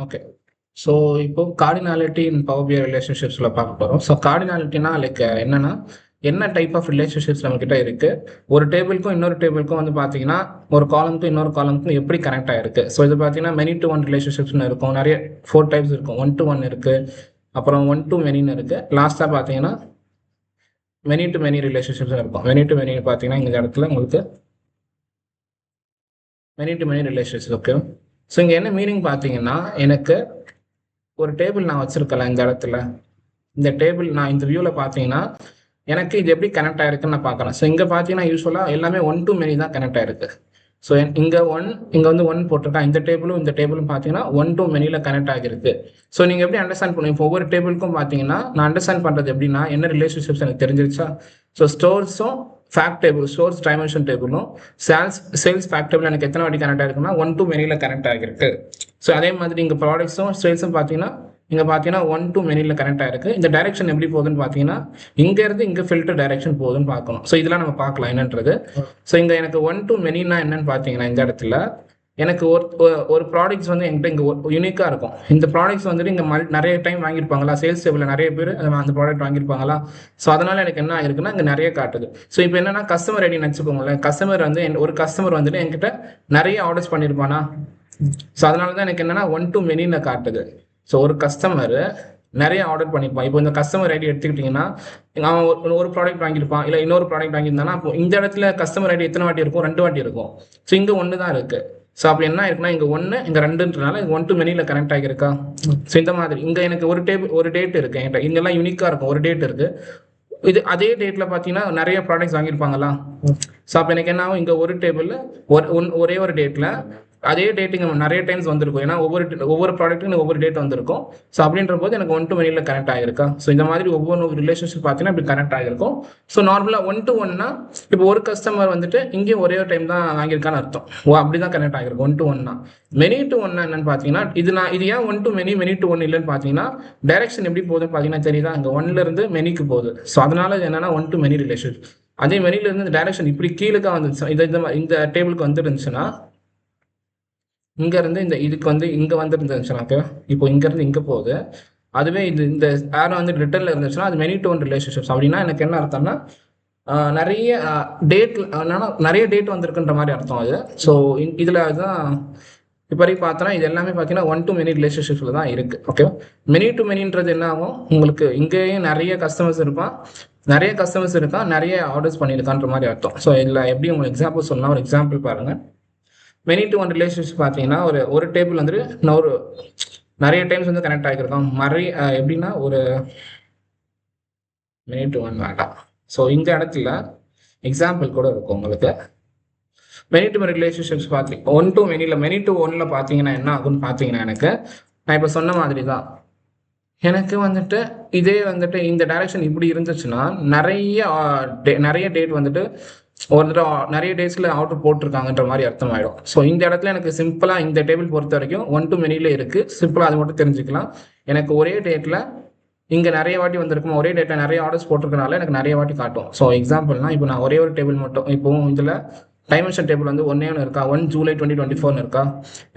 Okay. So இப்போ cardinality இன் power பிஐ ரிலேஷன்ஷிப்ஸில் பார்க்க போகிறோம். ஸோ கார்டினாலிட்டினா லைக் என்னன்னா என்ன டைப் ஆஃப் ரிலேஷன்ஷிப்ஸ் நம்மக்கிட்ட இருக்கு, ஒரு டேபிளுக்கும் இன்னொரு டேபிளுக்கும் வந்து பார்த்தீங்கன்னா ஒரு காலமுக்கும் இன்னொரு காலமுக்கும் எப்படி கனெக்ட் ஆயிருக்கு. ஸோ இது பார்த்தீங்கன்னா மெனி டு ஒன் ரிலேஷன்ஷிப்ஸ்னு இருக்கும். நிறைய 4 டைப்ஸ் இருக்கும். 1 to 1 இருக்கு, அப்புறம் 1 to மெனின்னு இருக்கு, லாஸ்ட்டாக பார்த்தீங்கன்னா மெனி டு மெனி ரிலேஷன்ஷிப்ஸ் இருக்கும். மெனி டு மெனி பார்த்தீங்கன்னா இந்த இடத்துல உங்களுக்கு many to many relationship. Okay. So இங்கே என்ன மீனிங் பார்த்தீங்கன்னா, எனக்கு ஒரு டேபிள் நான் வச்சிருக்கல இந்த இடத்துல, இந்த டேபிள் நான் இந்த வியூவில் பார்த்தீங்கன்னா எனக்கு இது எப்படி கனெக்ட் ஆயிருக்குன்னு நான் பார்க்குறேன். ஸோ இங்கே பார்த்தீங்கன்னா யூஸ்வலாக எல்லாமே 1 to மெனி தான் கனெக்ட் ஆயிருக்கு. ஸோ இங்கே வந்து ஒன் போட்டிருக்கேன். இந்த டேபிளும் பார்த்தீங்கன்னா 1 to மெனியில் கனெக்ட் ஆகிருக்கு. ஸோ நீங்கள் எப்படி அண்டர்ஸ்டாண்ட் பண்ணுவீங்க? இப்போ ஒவ்வொரு டேபிளுக்கும் பார்த்தீங்கன்னா நான் அண்டர்ஸ்டாண்ட் பண்ணுறது எப்படின்னா, என்ன ரிலேஷன்ஷிப்ஸ் எனக்கு தெரிஞ்சிருச்சா. ஸோ ஸ்டோர்ஸும் ஃபேக்ட் டேபிள், ஸ்டோர்ஸ் டைமென்ஷன் டேபிளும் சேல்ஸ் ஃபேக்ட் டேபிள் எனக்கு எத்தனை வாட்டி கனெக்ட் ஆகிருக்குன்னா 1 to மெனியில் கனெக்ட் ஆகிருக்கு. ஸோ அதே மாதிரி இங்கே ப்ராடக்ட்ஸும் சேல்ஸும் பார்த்தீங்கன்னா இங்கே பார்த்தீங்கன்னா 1 to மெனியில் கனெக்ட் ஆயிருக்கு. இந்த டைரக்ஷன் எப்படி போகுதுன்னு பார்த்தீங்கன்னா இங்கேருந்து இங்கே ஃபில்டர் டைரக்ஷன் போகுதுன்னு பார்க்கணும். ஸோ இதெல்லாம் நம்ம பார்க்கலாம் என்னன்றது. ஸோ இங்கே எனக்கு 1 to மெனின்னா என்னன்னு பார்த்தீங்கன்னா இந்த இடத்துல எனக்கு ஒரு ப்ராடக்ட்ஸ் வந்து என்கிட்ட இங்கே யூனிக்காக இருக்கும். இந்த ப்ராடக்ட்ஸ் வந்துட்டு இங்கே நிறைய டைம் வாங்கியிருப்பாங்களா, சேல்ஸ் டேபிளில் நிறைய பேர் அந்த ப்ராடக்ட் வாங்கியிருப்பாங்களா. ஸோ அதனால் எனக்கு என்ன ஆயிருக்குன்னா இங்கே நிறைய காட்டுது. ஸோ இப்போ என்னன்னா கஸ்டமர் ஐடி நினச்சிக்கோங்களேன். கஸ்டமர் வந்து ஒரு கஸ்டமர் வந்துட்டு என்கிட்ட நிறைய ஆர்டர்ஸ் பண்ணியிருப்பானா. ஸோ அதனால தான் எனக்கு என்னன்னா 1 to மெனின்னு காட்டுது. ஸோ ஒரு கஸ்டமர் நிறைய ஆர்டர் பண்ணியிருப்பான். இப்போ இந்த கஸ்டமர் ஐடி எடுத்துக்கிட்டிங்கன்னா அவன் ஒரு ப்ராடக்ட் வாங்கியிருப்பான், இல்லை இன்னொரு ப்ராடக்ட் வாங்கியிருந்தானா அப்போ இந்த இடத்துல கஸ்டமர் ஐடி எத்தனை வாட்டி இருக்கும்? 2 வாட்டி இருக்கும். ஸோ இங்கே 1 தான் இருக்குது. ஸோ அப்போ என்ன இருக்குன்னா இங்கே 1 இங்கே 2ன்றனால 1 to மெனியில் கனெக்ட் ஆகியிருக்கா. ஸோ இந்த மாதிரி இங்கே எனக்கு ஒரு டேட் இருக்குது என்கிட்ட. இங்கெல்லாம் யூனிக்காக இருக்கும். ஒரு டேட் இருக்குது. இது அதே டேட்டில் பார்த்தீங்கன்னா நிறைய ப்ராடக்ட்ஸ் வாங்கியிருப்பாங்களா. ஸோ அப்போ எனக்கு என்ன ஆகும், இங்கே ஒரு டேபிளில் ஒரே ஒரு டேட்டில் அதே டேட்டிங் நிறைய டைம்ஸ் வந்திருக்கும். ஏன்னா ஒவ்வொரு ப்ராடக்ட்டுக்கும் ஒவ்வொரு டேட் வந்திருக்கும். ஸோ அப்படின்ற போது எனக்கு 1 to மெனியில் கனெக்ட் ஆகிருக்கா. ஸோ இந்த மாதிரி ஒவ்வொரு ரிலேஷன்ஷிப் பார்த்தீங்கன்னா இப்படி கனெக்ட் ஆகிருக்கும். ஸோ நார்மலாக 1 to 1னா இப்போ ஒரு கஸ்டமர் வந்துட்டு இங்கேயும் ஒரே ஒரு டைம் தான் வாங்கியிருக்கான்னு அர்த்தம். அப்படி தான் கனெக்ட் ஆகிருக்கும் 1 to 1னா. மெனி டு 1 என்னன்னு பார்த்தீங்கன்னா இது ஏன் 1 to மெனி டு 1 இல்லைன்னு பார்த்தீங்கன்னா டைரக்ஷன் எப்படி போகுதுன்னு பார்த்தீங்கன்னா தெரியுதா, அங்கே 1லேருந்து மெனிக்கு போகுது. ஸோ அதனால என்னன்னா 1 to மெனி ரிலேஷன். அதே மெனிலேருந்து இந்த டைரக்ஷன் இப்படி கீழே வந்துச்சு, இந்த டேபிளுக்கு வந்துருந்துச்சுன்னா இங்கேருந்து இதுக்கு வந்து இங்கே வந்துருந்துச்சுன்னா ஓகே. இப்போ இங்கேருந்து இங்கே போகுது. அதுவே இந்த ஏரோ வந்து ரிட்டர்னில் இருந்துச்சுன்னா அது மெனி டு ஒன் ரிலேஷன்ஷிப்ஸ். அப்படின்னா எனக்கு என்ன அர்த்தம்னா நிறைய டேட் வந்திருக்குன்ற மாதிரி அர்த்தம் அது. ஸோ இதில் தான் இப்போ வரைக்கும் பார்த்தோன்னா இது எல்லாமே பார்த்தீங்கன்னா 1 to மெனி ரிலேஷன்ஷிப்ஸில் தான் இருக்குது. ஓகே. மெனி டு மெனின்றது என்ன ஆகும், உங்களுக்கு இங்கேயும் நிறைய கஸ்டமர்ஸ் இருக்கான், நிறைய ஆர்டர்ஸ் பண்ணியிருக்கான்ற மாதிரி அர்த்தம். ஸோ இதில் எப்படி உங்களுக்கு எக்ஸாம்பிள் சொல்லலாம், ஒரு எக்ஸாம்பிள் பாருங்கள். மெனி டு ஒன் ரிலேஷன்ஷிப் பார்த்தீங்கன்னா ஒரு டேபிள் வந்துட்டு நான் நிறைய டைம்ஸ் வந்து கனெக்ட் ஆகியிருக்கோம். எப்படின்னா ஒரு மெனி டு ஒன் வேண்டாம். ஸோ இந்த இடத்துல எக்ஸாம்பிள் கூட இருக்கும் உங்களுக்கு. மெனி டு ரிலேஷன்ஷிப்ஸ் பார்த்தீங்க 1 to மெனியில் மெனி டு 1ல் பார்த்தீங்கன்னா என்ன ஆகுன்னு பார்த்தீங்கன்னா எனக்கு நான் இப்போ சொன்ன மாதிரி தான். எனக்கு வந்துட்டு இதே வந்துட்டு இந்த டைரக்ஷன் இப்படி இருந்துச்சுன்னா நிறைய டேட் வந்துட்டு ஒரு தடவை நிறைய டேஸில் ஆர்டர் போட்டிருக்காங்கன்ற மாதிரி அர்த்தம் ஆகிடும். ஸோ இந்த இடத்துல எனக்கு சிம்பிளாக இந்த டேபிள் பொறுத்த வரைக்கும் 1 to மெனியில் இருக்குது. சிம்பிளாக அது மட்டும் தெரிஞ்சுக்கலாம். எனக்கு ஒரே டேட்டில் இங்கே நிறைய வாட்டி வந்திருக்கும், ஒரே டேட்டில் நிறைய ஆர்டர்ஸ் போட்டிருக்கனால எனக்கு நிறைய வாட்டி காட்டும். ஸோ எக்ஸாம்பிள்னா இப்போ நான் ஒரே ஒரு டேபிள் மட்டும், இப்போ இதில் டைமென்ஷன் டேபிள் வந்து 1 இருக்கா, 1 July 2024 இருக்கா.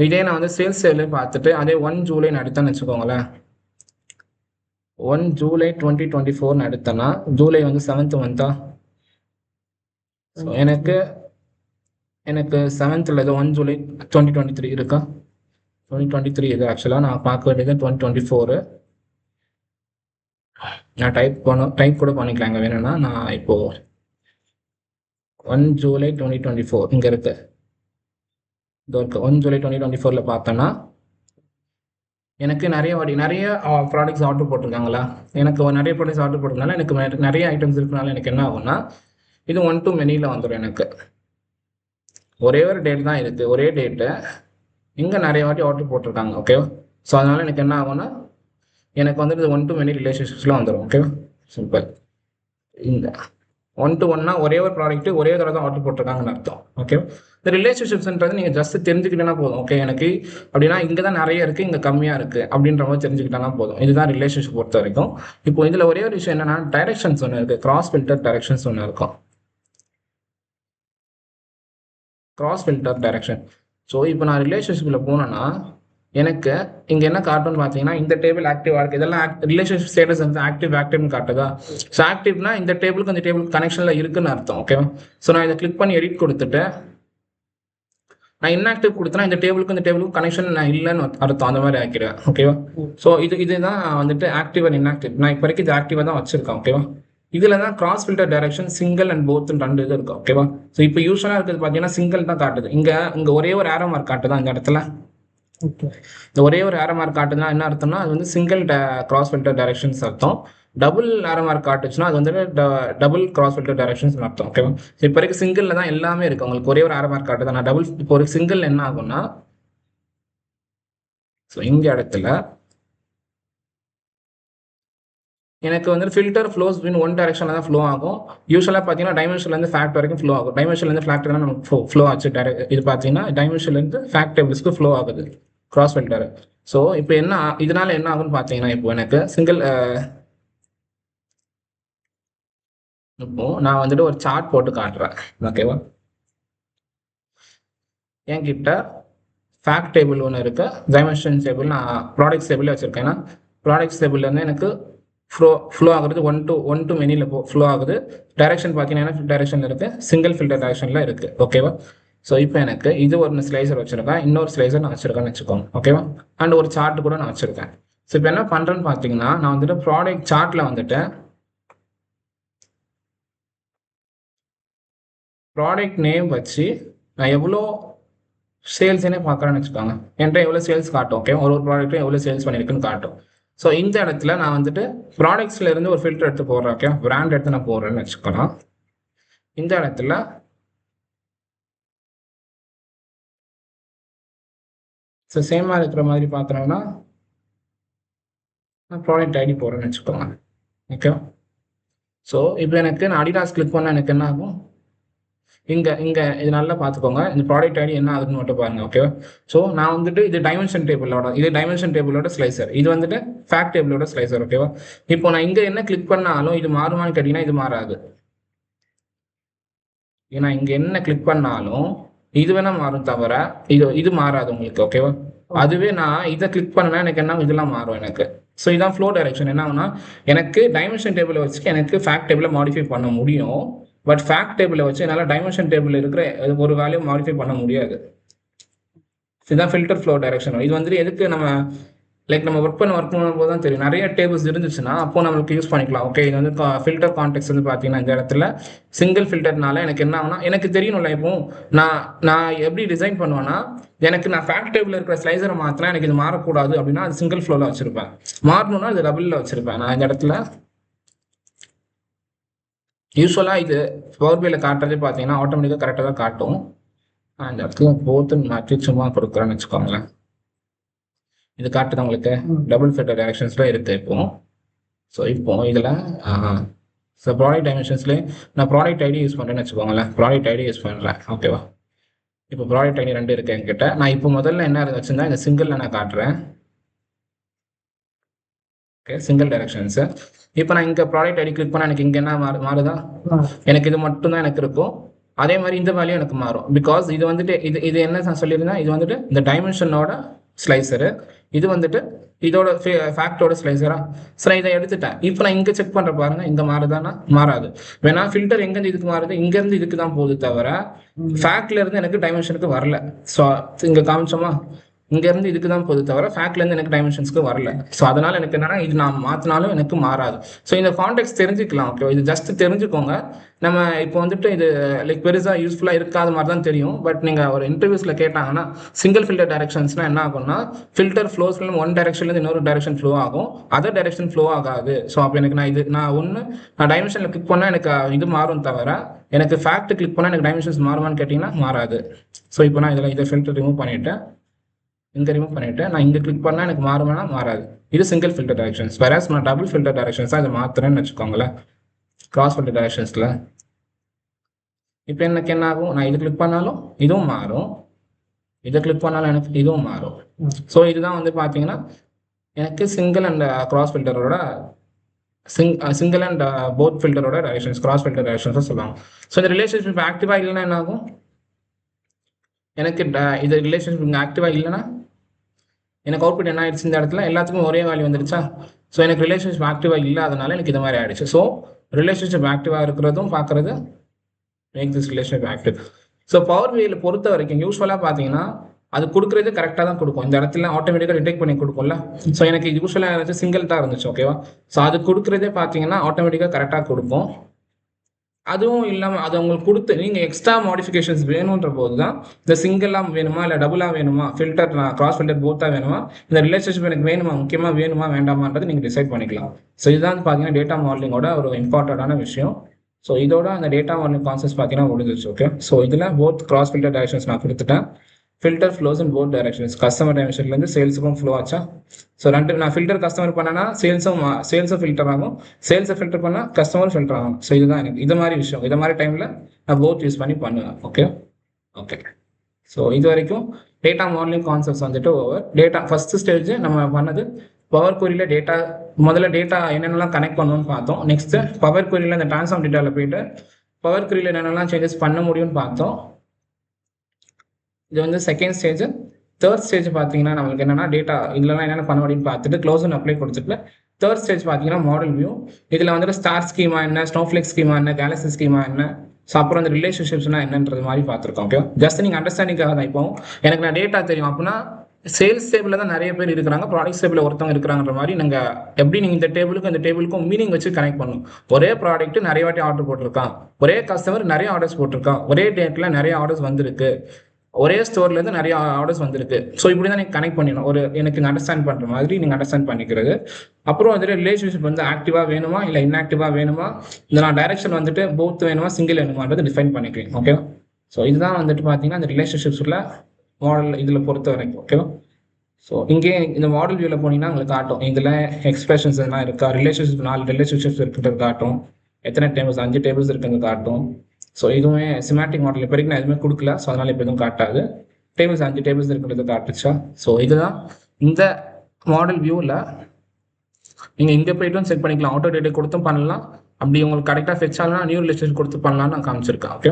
இதே நான் வந்து சேல்ஸ் டேபிள் பார்த்துட்டு அதே 1 July எடுத்தேன்னு வச்சுக்கோங்களேன். 1 July 2024 எடுத்தேன்னா ஜூலை வந்து 7th மந்த்தா. ஸோ எனக்கு 7th ஏதோ 1 July 2023 இருக்கா. 2023 இது ஆக்சுவலாக நான் பார்க்க வேண்டியது 2024. நான் டைப் கூட பண்ணிக்கலாங்க வேணும்னா. நான் இப்போது 1 July 2024 இங்கே இருக்கு. 1 July 2024 பார்த்தோன்னா எனக்கு நிறைய ப்ராடக்ட்ஸ் ஆர்டர் போட்டிருக்காங்களா. எனக்கு நிறைய ப்ராடக்ட்ஸ் ஆர்டர் போட்டிருக்கனால எனக்கு நிறைய ஐட்டம்ஸ் இருக்கனால எனக்கு என்ன ஆகும்னா இது 1 to மெனியில் வந்துடும். எனக்கு ஒரே ஒரு டேட் தான் இருக்குது, ஒரே டேட்டு இங்கே நிறைய வாட்டி ஆர்டர் போட்டிருக்காங்க. ஓகேவா. ஸோ அதனால் எனக்கு என்ன ஆகும்னா எனக்கு வந்துட்டு 1 to மெனி ரிலேஷன்ஷிப்ஸ்லாம் வந்துடும். ஓகேவா. சிம்பிள். இந்த 1 to 1னா ஒரே ஒரு ப்ராடக்ட்டு ஒரே தடவை தான் ஆர்டர் போட்டிருக்காங்கன்னு அர்த்தம். ஓகே. இந்த ரிலேஷன்ஷிப்ஸ்ன்றது நீங்கள் ஜஸ்ட் தெரிஞ்சுக்கிட்டேன்னா போதும். ஓகே. எனக்கு அப்படின்னா இங்கே தான் நிறைய இருக்குது, இங்கே கம்மியாக இருக்குது அப்படின்ற மாதிரி தெரிஞ்சுக்கிட்டேன்னா போதும். இதுதான் ரிலேஷன்ஷிப் பொறுத்த வரைக்கும். இப்போ இதில் ஒரே ஒரு விஷயம் என்னன்னா டைரக்ஷன்ஸ் ஒன்று இருக்குது, கிராஸ் ஃபில்டர் டைரக்ஷன்ஸ் ஒன்று இருக்கும். Cross filter direction. ஸோ இப்போ நான் ரிலேஷன்ஷிப்பில் போனேன்னா எனக்கு இங்க என்ன காட்டும்னு பார்த்தீங்கன்னா இந்த டேபிள் ஆக்டிவா இருக்கு, இதெல்லாம் ரிலேஷன்ஷிப் ஸ்டேட்டஸ் வந்து ஆக்டிவ்னு காட்டுதா. ஸோ ஆக்டிவ்னா இந்த டேபிளுக்கு இந்த டேபிளுக்கு கனெக்ஷன்ல இருக்குன்னு அர்த்தம். ஓகேவா. ஸோ நான் இதை கிளிக் பண்ணி எடிட் கொடுத்துட்டு நான் இன்ஆக்டிவ் கொடுத்தனா இந்த டேபிளுக்கு இந்த டேபிளுக்கு கனெக்ஷன் நான் இல்லைன்னு அர்த்தம், அந்த மாதிரி ஆக்கிடுவேன். ஓகேவா. ஸோ இதுதான் வந்துட்டு ஆக்டிவ் அண்ட் இன்ஆக்டிவ். நான் இப்போ வரைக்கும் இது ஆக்டிவாக தான் வச்சிருக்கேன். ஓகேவா. இதுல தான் cross filter direction single and both ரெண்டு இது இருக்கும். ஓகேவா. ஸோ இப்போ யூஸ்வலாக இருக்கிறது பார்த்தீங்கன்னா சிங்கிள் தான் காட்டுது. இங்க ஒரே ஒரு ஏரோ மார்க் காட்டுதான் இந்த இடத்துல. இந்த ஒரே ஒரு ஏரோ மார்க் காட்டுதுன்னா என்ன அர்த்தம்னா அது வந்து சிங்கிள் கிராஸ் ஃபில்டர் டைரக்ஷன்ஸ் அர்த்தம். டபுள் ஏரோ மார்க் காட்டுச்சுன்னா அது வந்து டபுள் கிராஸ் ஃபில்டர் டைரக்ஷன்ஸ் அர்த்தம். ஓகேவா. இப்போ வரைக்கும் சிங்கிள்ல தான் எல்லாமே இருக்கு. உங்களுக்கு ஒரே ஒரு ஏரோ மார்க் காட்டுது. நான் டபுள் இப்போ ஒரு சிங்கிள் என்ன ஆகும்னா ஸோ இந்த இடத்துல எனக்கு வந்து ஃபில்டர் ஃப்ளோஸ் இன் ஒன் டைரக்ஷன்ல தான் ஃப்ளோ ஆகும். யூஸ்வலாக பார்த்தீங்கன்னா டைமென்ஷன்லேருந்து ஃபேக்ட் வரைக்கும் ஃப்ளோ ஆகும். டைமென்ஷன்லேருந்து ஃபேக்ட் தான் நமக்கு ஃப்ளோ ஆச்சு. இது பார்த்தீங்கன்னா டைமென்ஷன்லேருந்து ஃபேக்ட் டேபிள்ஸ்க்கு ஃப்ளோ ஆகுது கிராஸ் ஃபில்டர். ஸோ இப்போ என்ன இதனால என்ன ஆகும்னு பார்த்தீங்கன்னா இப்போ எனக்கு சிங்கிள் இப்போ நான் வந்துட்டு ஒரு சார்ட் போட்டு காட்டுறேன். ஓகேவா. என்கிட்ட ஃபேக்ட் டேபிள் ஒன்று இருக்கு, டைமென்ஷன் டேபிள் நான் ப்ராடக்ட்ஸ் டேபிள் வச்சிருக்கேன். ஏன்னா ப்ராடக்ட்ஸ் டேபிள்லேருந்து எனக்கு ஃப்ளோ ஆகுறது ஒன் டு மெனியில் ஃப்ளோ ஆகுது. டைரக்ஷன் பார்த்தீங்கன்னா டைரக்ஷன் இருக்கு, சிங்கிள் ஃபில்டர் டைரக்ஷன்ல இருக்கு. ஓகேவா. ஸோ இப்போ எனக்கு இது ஒரு ஸ்லைசர் வச்சிருக்கேன், இன்னொரு ஸ்லைசர் நான் வச்சிருக்கேன்னு வச்சுக்கோங்க. ஓகேவா. அண்ட் ஒரு சார்ட் கூட நான் வச்சிருக்கேன். ஸோ இப்போ என்ன பண்றேன்னு பார்த்தீங்கன்னா நான் வந்துட்டு ப்ராடக்ட் சார்ட்ல வந்துட்டு ப்ராடக்ட் நேம் வச்சு நான் எவ்வளோ சேல்ஸ்னே பார்க்குறேன்னு வச்சுக்கோங்க. என்கிட்ட எவ்வளோ சேல்ஸ் காட்டும். ஓகே. ஒரு ப்ராடக்ட்டும் எவ்வளோ சேல்ஸ் பண்ணியிருக்குன்னு காட்டும். ஸோ இந்த இடத்துல நான் வந்துட்டு ப்ராடக்ட்ஸ்ல இருந்து ஒரு ஃபில்டர் எடுத்து போடுறேன். ஓகே. பிராண்ட் எடுத்து நான் போடுறேன்னு வச்சுக்கலாம். இந்த இடத்துல ஸோ சேமா இருக்கிற மாதிரி பார்க்குறேன்னா நான் ப்ராடக்ட் ஐடி போடுறேன்னு வச்சுக்கோங்க. ஓகே. ஸோ இப்போ எனக்கு நான் அடிடாஸ் கிளிக் பண்ணால் எனக்கு என்ன ஆகும், இங்கே இது நல்லா பார்த்துக்கோங்க. இந்த ப்ராடக்ட் ஐடி என்ன ஆகுதுன்னு மட்டும் பாருங்க. ஓகேவா. ஸோ நான் வந்துட்டு இது டைமென்ஷன் டேபிளோட ஸ்லைசர், இது வந்துட்டு ஃபேக்ட் டேபிளோட ஸ்லைசர். ஓகேவா. இப்போ நான் இங்கே என்ன கிளிக் பண்ணாலும் இது மாறுமான்னு கேட்டீங்கன்னா இது மாறாது. ஏன்னா இங்கே என்ன கிளிக் பண்ணாலும் இது வேணா மாறும் தவிர இது மாறாது உங்களுக்கு. ஓகேவா. அதுவே நான் இதை கிளிக் பண்ணனா எனக்கு என்ன இதெல்லாம் மாறும் எனக்கு. ஸோ இதான் ஃப்ளோ டைரக்ஷன். என்ன ஆகுனா எனக்கு டைமென்ஷன் டேபிளை வச்சு எனக்கு ஃபேக்ட் டேபிளை மாடிஃபை பண்ண முடியும். பட் ஃபேக்ட் டேபிளை வச்சு என்னால் டைமென்ஷன் டேபிள் இருக்கிற ஒரு வேல்யூ மாடிஃபை பண்ண முடியாது. இதுதான் ஃபில்டர் ஃப்ளோ டைரக்ஷன். இது வந்துட்டு எதுக்கு நம்ம நம்ம ஒர்க் பண்ணும்போது தான் தெரியும். நிறைய டேபிள்ஸ் இருந்துச்சுன்னா அப்போ நம்மளுக்கு யூஸ் பண்ணிக்கலாம். ஓகே. இது வந்து ஃபில்டர் கான்டெக்ட் வந்து பார்த்தீங்கன்னா இந்த இடத்துல சிங்கிள் ஃபில்டர்னால எனக்கு என்ன ஆகுனா எனக்கு தெரியணும்ல. இப்போ நான் எப்படி டிசைன் பண்ணுவேன்னா எனக்கு நான் ஃபேக்ட் டேபிள் இருக்கிற ஸ்லைசரை மாத்தினா எனக்கு இது மாறக்கூடாது அப்படின்னா அது சிங்கிள் ஃப்ளோல வச்சிருப்பேன். மாறணும்னா அது டபுள்ல வச்சிருப்பேன். நான் இந்த இடத்துல யூஸ்வலாக இது பவர் பில காட்டுறதே பார்த்தீங்கன்னா ஆட்டோமேட்டிக்காக கரெக்டாக தான் காட்டும். அந்த இடத்துல போத்து மாற்றி சும்மா கொடுக்குறேன்னு வச்சுக்கோங்களேன். இது காட்டுது உங்களுக்கு டபுள் ஃபில்டர் டைரக்ஷன்ஸ்ல இருக்கு இப்போ. ஸோ இப்போ இதில் ஸோ ப்ராடக்ட் டைமென்ஷன்ஸ்லேயே நான் ப்ராடக்ட் ஐடி யூஸ் பண்ணுறேன்னு வச்சுக்கோங்களேன். ப்ராடக்ட் ஐடி யூஸ் பண்ணுறேன். ஓகேவா. இப்போ ப்ராடக்ட் ஐடி 2 இருக்கு என்கிட்ட. நான் இப்போ முதல்ல என்ன வச்சுருந்தா இந்த சிங்கிளில் நான் காட்டுறேன். ஓகே. Single directions. இப்போ நான் இங்கே ப்ராடக்ட் ஐடி கிளிக் பண்ணால் எனக்கு இங்கே என்ன மாறுதா, எனக்கு இது மட்டும் தான் எனக்கு இருக்கும். அதே மாதிரி இந்த வேல்யூ எனக்கு மாறும். பிகாஸ் இது வந்துட்டு இது என்ன நான் சொல்லியிருந்தேன், இது வந்துட்டு இந்த டைமென்ஷனோட ஸ்லைசரு, இது வந்துட்டு இதோட ஃபேக்டோட ஸ்லைசரா. சரி இதை எடுத்துட்டேன். இப்போ நான் இங்கே செக் பண்ணுற பாருங்க, இங்கே மாறுதானா மாறாது. வேணா ஃபில்டர் எங்கேருந்து இதுக்கு மாறுது, இங்கேருந்து இதுக்கு தான் போகுது தவிர ஃபேக்ட்ல இருந்து எனக்கு டைமென்ஷனுக்கு வரல. ஸோ இங்கே காமிச்சோமா, இங்கேருந்து இதுக்கு தான் போகுது தவிர ஃபேக்ட்லேருந்து எனக்கு டைமென்ஷன்ஸ்க்கு வரல. ஸோ அதனால எனக்கு என்னன்னா இது நான் மாற்றினாலும் எனக்கு மாறாது. ஸோ இந்த கான்டெக்ட் தெரிஞ்சுக்கலாம். ஓகே. இது ஜஸ்ட் தெரிஞ்சுக்கோங்க. நம்ம இப்போ வந்துட்டு இது பெருசாக யூஸ்ஃபுல்லாக இருக்காத மாதிரி தான் தெரியும். பட் நீங்கள் ஒரு இன்டர்வியூஸில் கேட்டாங்கன்னா சிங்கிள் ஃபில்டர் டைரக்ஷன்ஸ்னா என்ன ஆகும்னா ஃபில்டர் ஃப்ளோஸ் ஒன் டைரக்ஷன்லேருந்து இன்னொரு டைரக்ஷன் ஃப்ளோ ஆகும், அதர் டைரக்ஷன் ஃப்ளோ ஆகாது. ஸோ அப்போ எனக்கு நான் டைமென்ஷனில் கிளிக் பண்ணால் எனக்கு இது மாறும் தவிர எனக்கு ஃபேக்ட் கிளிக் பண்ணால் எனக்கு டைமென்ஷன்ஸ் மாறுமான்னு கேட்டிங்கன்னா மாறாது. ஸோ இப்போ நான் இதை ஃபில்டர் ரிமூவ் பண்ணிவிட்டேன், இங்கே ரிமூவ் பண்ணிவிட்டு நான் இங்கே கிளிக் பண்ணால் எனக்கு மாறுமானா மாறாது. இது சிங்கிள் ஃபில்டர் டைரக்ஷன்ஸ். வேற நான் டபுள் ஃபில்டர் டைரக்ஷன்ஸ் தான் இதை மாற்றுறேன்னு வச்சுக்கோங்களேன். கிராஸ் ஃபில்டர் டைரக்ஷன்ஸில் இப்போ எனக்கு என்ன ஆகும், நான் இது கிளிக் பண்ணாலும் இதுவும் மாறும், இதை கிளிக் பண்ணாலும் எனக்கு இதுவும் மாறும். ஸோ இதுதான் வந்து பார்த்தீங்கன்னா எனக்கு சிங்கிள் அண்ட் கிராஸ் ஃபில்டரோட சிங்கிள் அண்ட் போத் ஃபில்டரோட டைரக்ஷன்ஸ், கிராஸ் ஃபில்டர் டைரக்ஷன்ஸ் சொல்லுவாங்க. ஸோ இந்த ரிலேஷன்ஷிப் ஆக்டிவாக இல்லைன்னா என்ன ஆகும், எனக்கு இது ரிலேஷன்ஷிப் இங்கே ஆக்டிவாக இல்லைன்னா எனக்கு அவுட்புட் என்ன ஆயிடுச்சு இந்த இடத்துல எல்லாத்துக்கும் ஒரே வேல்யூ வந்துருச்சா. ஸோ எனக்கு ரிலேஷன்ஷிப் ஆக்டிவாக இல்லாதனால எனக்கு இது மாதிரி ஆயிடுச்சு. ஸோ ரிலேஷன்ஷிப் ஆக்டிவாக இருக்கிறதும் பார்க்குறது make this relationship active. So power பிஐல பொறுத்த வரைக்கும் யூஸ்வலாக பார்த்தீங்கன்னா அது கொடுக்குறது கரெக்டாக தான் கொடுக்கும். இந்த இடத்துல ஆட்டோமேட்டிக்காக டிடெக்ட் பண்ணி கொடுக்கும்ல. ஸோ எனக்கு யூஸ்வலாக இருந்துச்சு சிங்கிள் தான் இருந்துச்சு. ஓகேவா. ஸோ அது கொடுக்குறதே பார்த்தீங்கன்னா ஆட்டோமேட்டிக்காக கரெக்டாக கொடுக்கும். அதுவும் இல்லாமல் அது உங்களுக்கு கொடுத்து நீங்கள் எக்ஸ்ட்ரா மாடிஃபிகேஷன்ஸ் வேணுன்ற போது தான் இந்த சிங்கிளாக வேணுமா இல்லை டபுளாக வேணுமா, ஃபில்டர் கிராஸ் ஃபில்டர் போத்தாக வேணுமா, இந்த ரிலேஷன்ஷிப் எனக்கு வேணுமா, முக்கியமாக வேணுமா வேண்டாமான்றது நீங்கள் டிசைட் பண்ணிக்கலாம். ஸோ இதுதான் பார்த்தீங்கன்னா டேட்டா மாடலிங்கோட ஒரு இம்பார்ட்டண்டான விஷயம். ஸோ இதோட அந்த டேட்டா மாடலிங் கான்செப்ட் பார்த்தீங்கன்னா முடிஞ்சிச்சு. ஓகே. ஸோ இதில் போத் கிராஸ் ஃபில்டர் டைரக்ஷன்ஸ் நான் கொடுத்துட்டேன். Filter flows in both directions. Customer டைமென்ஷன்லேருந்து சேல்ஸுக்கும் ஃப்ளோ ஆச்சா. ஸோ ரெண்டு நான் ஃபில்டர் கஸ்டமர் பண்ணேன்னா சேல்ஸும் ஃபில்டர் ஆகும், சேல்ஸை ஃபில்டர் பண்ணால் கஸ்டமர் ஃபில்டர் ஆகும். ஸோ இதுதான் எனக்கு இது மாதிரி விஷயம். இது மாதிரி டைமில் நான் போத் யூஸ் பண்ணி பண்ணுவேன். ஓகே. ஸோ இது வரைக்கும் டேட்டா மாடலிங் கான்செப்ட்ஸ் வந்துட்டு ஓவர். டேட்டா ஃபர்ஸ்ட் ஸ்டேஜ் நம்ம பண்ணது பவர் கொரியில் டேட்டா முதல்ல டேட்டா என்னென்னலாம் கனெக்ட் பண்ணணும்னு பார்த்தோம். நெக்ஸ்ட் பவர் கொரியில் அந்த ட்ரான்ஸ்ஃபார்ம் டேட்டாவில் போயிட்டு பவர் கொரியில் என்னென்னலாம் சேஞ்சஸ் பண்ண முடியும்னு பார்த்தோம். இது வந்து செகண்ட் ஸ்டேஜ். தேர்ட் ஸ்டேஜ் பார்த்தீங்கன்னா நம்மளுக்கு என்னன்னா டேட்டா இதெல்லாம் என்னென்ன பண்ண முடியும்னு பார்த்துட்டு க்ளோஸ் அண்ட் அப்ளை கொடுத்துட்டு தேர்ட் ஸ்டேஜ் பார்த்தீங்கன்னா மாடல் வியூ. இதில் வந்துட்டு ஸ்டார் ஸ்கீமா என்ன, ஸ்னோஃப்ளேக் ஸ்கீமா என்ன, கேலக்ஸி ஸ்கீமா என்ன, ஸோ அப்புறம் அந்த ரிலேஷன்ஷிப்ஸ்னா என்னன்றது மாதிரி பார்த்துருக்கோம். ஓகே. ஜஸ்ட் நீங்கள் அண்டர்ஸ்டாண்டிங்காக தான். இப்போ எனக்கு நான் டேட்டா தெரியும் அப்படின்னா சேல்ஸ் டேபிளில் தான் நிறைய பேர் இருக்கிறாங்க, ப்ராடக்ட் டேபிளில் ஒருத்தவங்க இருக்கிறாங்கிற மாதிரி நீங்கள் எப்படி நீங்கள் இந்த டேபிளுக்கும் மீனிங் வச்சு கனெக்ட் பண்ணணும். ஒரே ப்ராடக்ட் நிறைய வாட்டி ஆர்டர் போட்டிருக்கான், ஒரே கஸ்டமர் நிறைய ஆர்டர்ஸ் போட்டிருக்கான், ஒரே டேட்டில் நிறைய ஆர்டர்ஸ் வந்திருக்கு, ஒரே ஸ்டோர்லேருந்து நிறைய ஆர்டர்ஸ் வந்திருக்கு. ஸோ இப்படி தான் நீங்கள் கனெக்ட் பண்ணிடணும். ஒரு எனக்கு அண்டர்ஸ்டாண்ட் பண்ணுற மாதிரி நீங்கள் அண்டர்ஸ்டாண்ட் பண்ணிக்கிறது. அப்புறம் வந்துட்டு ரிலேஷன்ஷிப் வந்து ஆக்டிவாக வேணுமா இல்லை இன்ஆக்டிவாக வேணுமா, இந்த நான் டைரக்ஷன் வந்துட்டு போத் வேணுமா சிங்கிள் வேணுமான்றது டிஃபைன் பண்ணிக்கிறேன். ஓகே. ஸோ இதுதான் வந்துட்டு பார்த்தீங்கன்னா அந்த ரிலேஷன்ஷிப்ஸில் மாடல் இதில் பொறுத்த வரைக்கும். ஓகே. ஸோ இங்கே இந்த மாடல் வியூவில் போனீங்கன்னா உங்களுக்கு காட்டும் இதில் எக்ஸ்பிரஷன்ஸ் எல்லாம் இருக்கா, ரிலேஷன்ஷிப் 4 ரிலேஷன்ஷிப்ஸ் இருக்கிறது காட்டும், எத்தனை டேபிள்ஸ் 5 டேபிள்ஸ் இருக்குங்க காட்டும். ஸோ இதுவுமே சிமேட்டிக் மாடல் இப்போ வரைக்கும் நான் எதுவுமே கொடுக்கல, ஸோ அதனால் இப்போ எதுவும் காட்டாது. டேபிள்ஸ் 5 டேபிள்ஸ் இருக்கிறது காட்டுச்சா. ஸோ இதுதான் இந்த மாடல் வியூவில் நீங்கள் இங்கே போய்ட்டும் செக் பண்ணிக்கலாம், ஆட்டோ டேட்டா கொடுத்தும் பண்ணலாம், அப்படி உங்களுக்கு கரெக்டாக ஃபெச் ஆகலாம் நியூ ரிலேஷன்ஷிப் கொடுத்து பண்ணலாம்னு நான் காமிச்சிருக்கேன். ஓகே.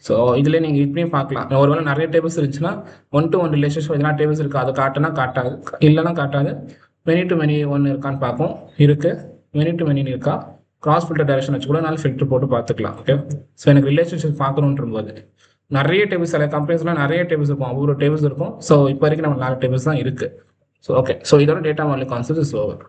ஸோ இதில் நீங்கள் இப்படியும் பார்க்கலாம். ஒருவேளை நிறைய டேபிள்ஸ் இருந்துச்சுன்னா 1-to-1 ரிலேஷன்ஷிப் எதனா டேபிள்ஸ் இருக்குது அது காட்டுனா காட்டாது, இல்லைன்னா காட்டாது. மெனி டு மெனி ஒன்று இருக்கான்னு பார்ப்போம். இருக்குது, மெனி டு மெனி இருக்கா, கிராஸ் ஃபில்டர் டைரக்ஷன் வச்சு கூட நாள் ஃபில்டர் போட்டு பார்த்துக்கலாம். ஓகே. ஸோ எனக்கு ரிலேஷன்ஷிப் பார்க்கணுன்ற போது நிறைய டேபிள்ஸ், சில கம்பெனிஸ்லாம் நிறைய டேபிள்ஸ் இருக்கும், ஒவ்வொரு டேபிள்ஸ் இருக்கும். ஸோ இப்போ வரைக்கும் நம்ம 4 டேபிள்ஸ் தான் இருக்குது. So okay. ஸோ இதோட data modelling concept is over.